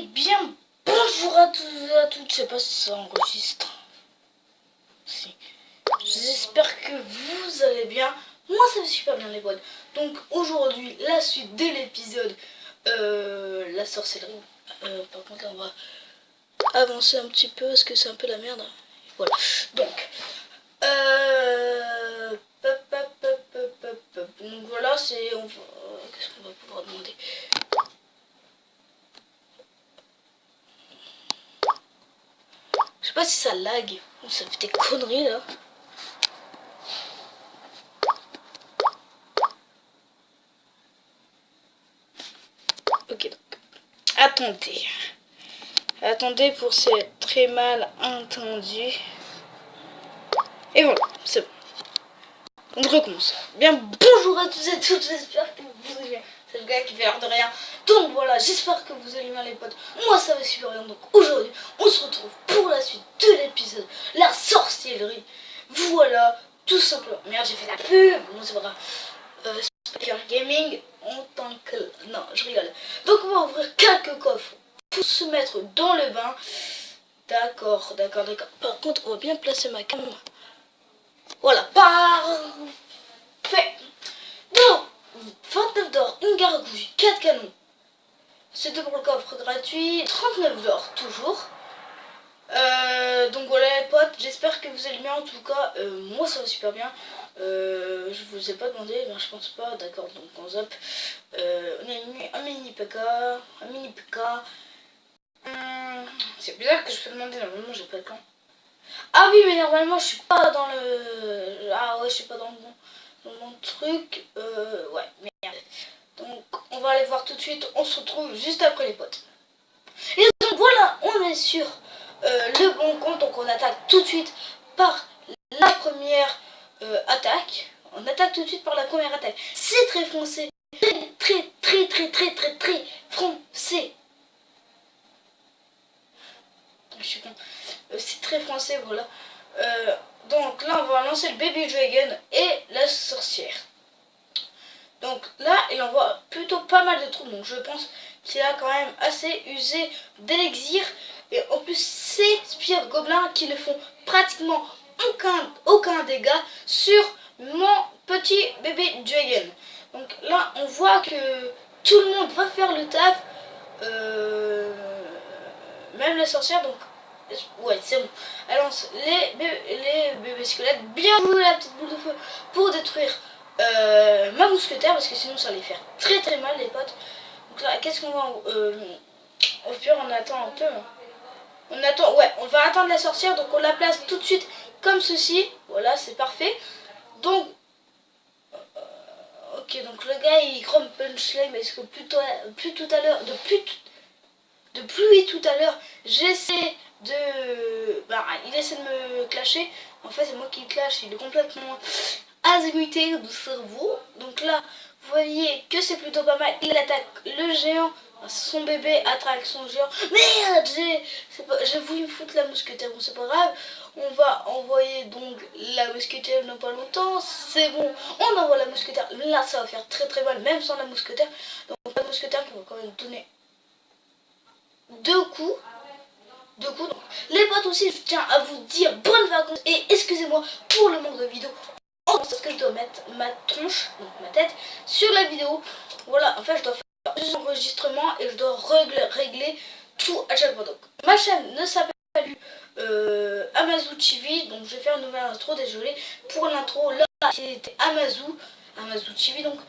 Eh bien, bonjour à tous et à toutes, je sais pas si ça enregistre. Si. J'espère que vous allez bien. Moi ça va super bien les potes. Donc aujourd'hui, la suite de l'épisode, la sorcellerie. Par contre là on va avancer un petit peu parce que c'est un peu la merde. Voilà. Donc, donc voilà, c'est... Qu'est-ce qu'on va pouvoir demander? Je sais pas si ça lag ou ça fait des conneries là. Ok, donc attendez pour c'est très mal entendu. Et voilà, c'est bon. On recommence. Bien, bonjour à tous et à toutes, j'espère que vous allez bien. C'est le gars qui fait l'air de rien. Donc voilà, j'espère que vous allez bien les potes. Moi ça va super bien. Donc aujourd'hui, on se retrouve pour la suite de l'épisode, la sorcellerie. Voilà, tout simplement. Merde, j'ai fait la pub. Non, c'est pas grave. Speaker Gaming en tant que... Non, je rigole. Donc on va ouvrir quelques coffres pour se mettre dans le bain. D'accord. Par contre, on va bien placer ma caméra. Voilà, parfait. Donc, 29 d'or, une gargouille, 4 canons. C'est tout pour le coffre gratuit. 39 d'or, toujours. Donc voilà les potes, j'espère que vous allez bien en tout cas. Moi ça va super bien. Je vous ai pas demandé, mais je pense pas. D'accord, donc on zappe. On a mis un mini PK. Un mini PK. C'est bizarre que je peux demander, normalement j'ai pas le temps. Ah oui, mais normalement je suis pas dans le... Ah ouais, je suis pas dans mon truc. Ouais, merde. Donc on va aller voir tout de suite, on se retrouve juste après les potes. Et donc voilà, on est sur le bon compte, donc on attaque tout de suite par la première attaque. On attaque tout de suite par la première attaque. C'est très foncé, très foncé. Je suis con. C'est très français, voilà. Donc là, on va lancer le Baby Dragon et la sorcière. Donc là, il envoie plutôt pas mal de troupes, donc je pense qu'il a quand même assez usé d'élixir. Et en plus, ces spires gobelins qui ne font pratiquement aucun dégât sur mon petit bébé dragon. Donc là, on voit que tout le monde va faire le taf, même la sorcière. Donc ouais, c'est bon. Elle lance les bébés squelettes. Bien joué la petite boule de feu pour détruire ma mousquetaire, parce que sinon ça allait faire très mal les potes. Donc là, qu'est-ce qu'on va... au pire, on attend un peu. On attend, ouais, on va attendre la sorcière, donc on la place tout de suite comme ceci. Voilà, c'est parfait. Donc, ok, donc le gars il chrome punchline, parce que plus tout à l'heure, depuis tout à l'heure, j'essaie de... Bah, il essaie de me clasher. En fait, c'est moi qui le clash, il est complètement azimuté de cerveau. Donc là, vous voyez que c'est plutôt pas mal. Il attaque le géant. Son bébé attaque son géant. Merde, j'ai voulu me foutre la mousquetaire. Bon, c'est pas grave. On va envoyer donc la mousquetaire dans pas longtemps. C'est bon, on envoie la mousquetaire. Là, ça va faire très mal, même sans la mousquetaire. Donc la mousquetaire qui va quand même donner deux coups. Donc, les potes aussi, je tiens à vous dire bonnes vacances. Et excusez-moi pour le manque de vidéo. Parce que je dois mettre ma tronche, donc ma tête, sur la vidéo. Voilà, en fait je dois faire deux enregistrements et je dois régler tout à chaque fois. Donc ma chaîne ne s'appelle plus Amazou TV, donc je vais faire une nouvelle intro, désolé pour l'intro. Là c'était Amazou TV, donc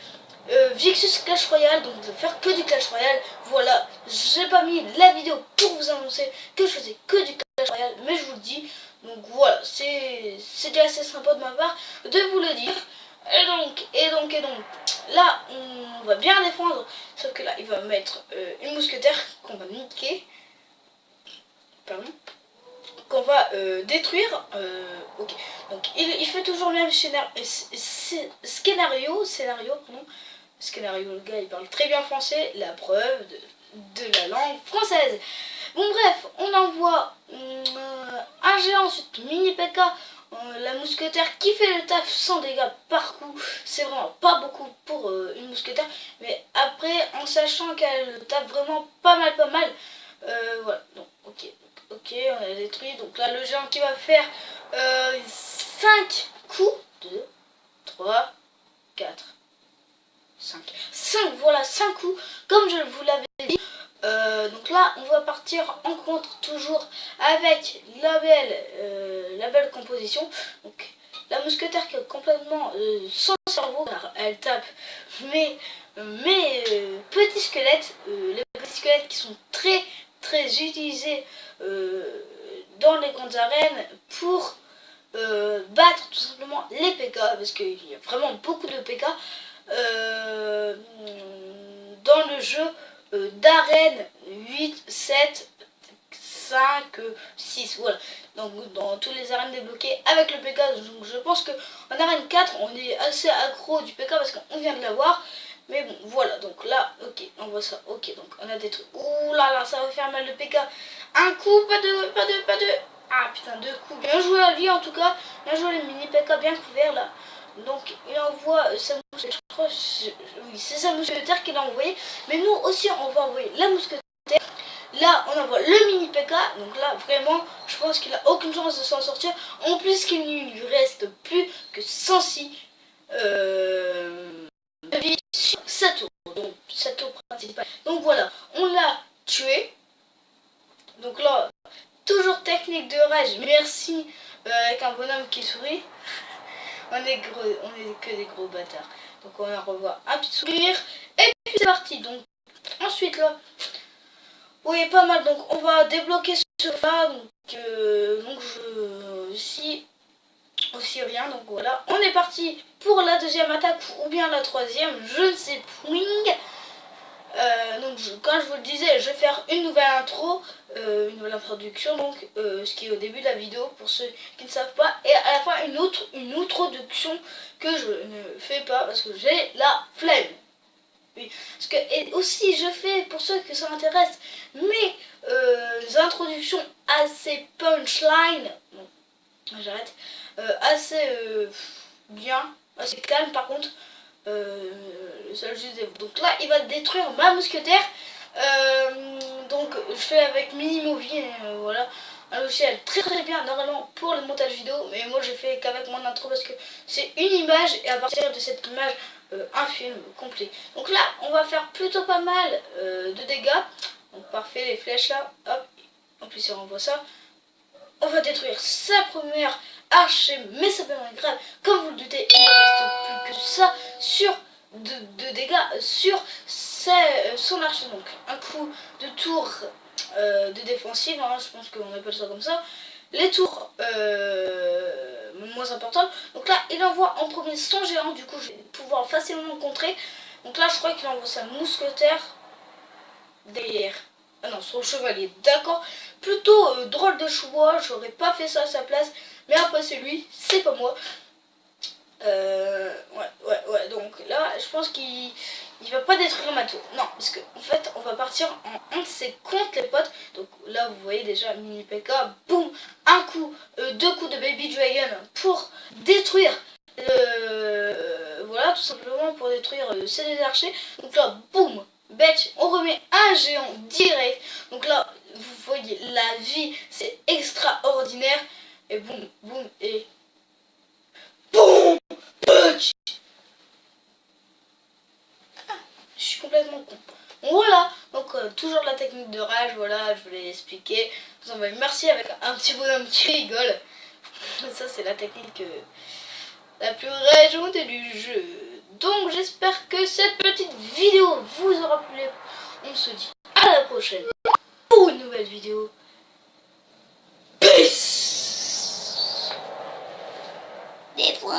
Vixus Clash Royale, donc je vais faire que du Clash Royale. Voilà, j'ai pas mis la vidéo pour vous annoncer que je faisais que du Clash Royale, mais je vous le dis. Donc voilà, c'est déjà assez sympa de ma part de vous le dire. Et donc, là, on va bien défendre. Sauf que là, il va mettre une mousquetaire qu'on va niquer. Pardon. Qu'on va détruire. Ok. Donc, il fait toujours le même scénario, pardon. Scénario, le gars, il parle très bien français. La preuve de la langue française. Bon bref, on envoie un géant, ensuite mini PK, la mousquetaire qui fait le taf sans dégâts par coup. C'est vraiment pas beaucoup pour une mousquetaire, mais après en sachant qu'elle tape vraiment pas mal, Voilà, donc ok, on a détruit. Donc là, le géant qui va faire 5 coups. 2, 3, 4, 5. 5, voilà, 5 coups, comme je vous l'avais dit. Donc là, on va partir en contre toujours avec la belle composition. Donc la mousquetaire qui est complètement sans cerveau car elle tape mes petits squelettes, les petits squelettes qui sont très utilisés dans les grandes arènes pour battre tout simplement les PK, parce qu'il y a vraiment beaucoup de PK dans le jeu d'arène 8, 7, 5, 6, voilà. Donc dans tous les arènes débloquées avec le PK, donc je pense que en arène 4 on est assez accro du PK parce qu'on vient de l'avoir. Mais bon, voilà, donc là, ok, on voit ça, ok, donc on a des trucs. Ouh là là, ça va faire mal le PK. Un coup, pas deux. Ah putain, 2 coups. Bien joué à lui en tout cas, bien joué les mini PK bien couverts là. Donc il envoie sa mousquetaire, je crois, oui, c'est sa mousquetaire qu'il a envoyé. Mais nous aussi, on va envoyer la mousquetaire. Là, on envoie le mini PK. Donc là, vraiment, je pense qu'il a aucune chance de s'en sortir. En plus, qu'il ne lui reste plus que 106 de vie sur sa tour. Donc, sa tour principale. Donc voilà, on l'a tué. Donc là, toujours technique de rage. Merci avec un bonhomme qui sourit. On est que des gros bâtards. Donc on en revoit un petit sourire. Et puis c'est parti. Donc ensuite là, oui, pas mal. Donc on va débloquer ce là. Donc aussi rien. Donc voilà, on est parti pour la deuxième attaque ou bien la troisième, je ne sais point. Quand je vous le disais, je vais faire une nouvelle intro, une nouvelle introduction, donc ce qui est au début de la vidéo pour ceux qui ne savent pas, et à la fin une introduction que je ne fais pas parce que j'ai la flemme. Oui, parce que et aussi je fais pour ceux que ça m'intéresse mes introductions assez punchline. Bon, j'arrête. Assez bien, assez calme par contre. Donc là il va détruire ma mousquetaire. Donc je fais avec Minimovie, voilà, un logiciel très bien normalement pour le montage vidéo, mais moi j'ai fait qu'avec mon intro parce que c'est une image et à partir de cette image un film complet. Donc là on va faire plutôt pas mal de dégâts. Donc parfait, les flèches là, hop, en plus on renvoie ça. On va détruire sa première archer, mais ça peut être grave. Comme vous le doutez, il ne reste plus que ça sur de dégâts sur son archer. Donc un coup de tour de défensive, hein, je pense qu'on appelle ça comme ça. Les tours moins importantes. Donc là, il envoie en premier son géant, du coup je vais pouvoir facilement le contrer. Donc là, je crois qu'il envoie sa mousquetaire derrière. Ah non, son chevalier, d'accord. Plutôt drôle de choix, j'aurais pas fait ça à sa place. Mais après c'est lui, c'est pas moi. Ouais, donc là, je pense qu'il va pas détruire ma tour. Non, parce que en fait, on va partir en 1 de ses comptes, les potes. Donc là, vous voyez déjà, mini PK, boum, un coup, 2 coups de Baby Dragon pour détruire. Voilà, tout simplement pour détruire ces deux archers. Donc là, boum, bête, on remet un géant direct. Donc là, vous voyez, la vie, c'est extraordinaire. Et boum, boum, et boum, punch. Je suis complètement con. Voilà, donc toujours la technique de rage, voilà, je vous l'ai expliqué. Je vous envoie merci avec un petit bonhomme qui rigole. Ça, c'est la technique la plus rageante du jeu. Donc, j'espère que cette petite vidéo vous aura plu. On se dit à la prochaine pour une nouvelle vidéo. Peace. Des fois.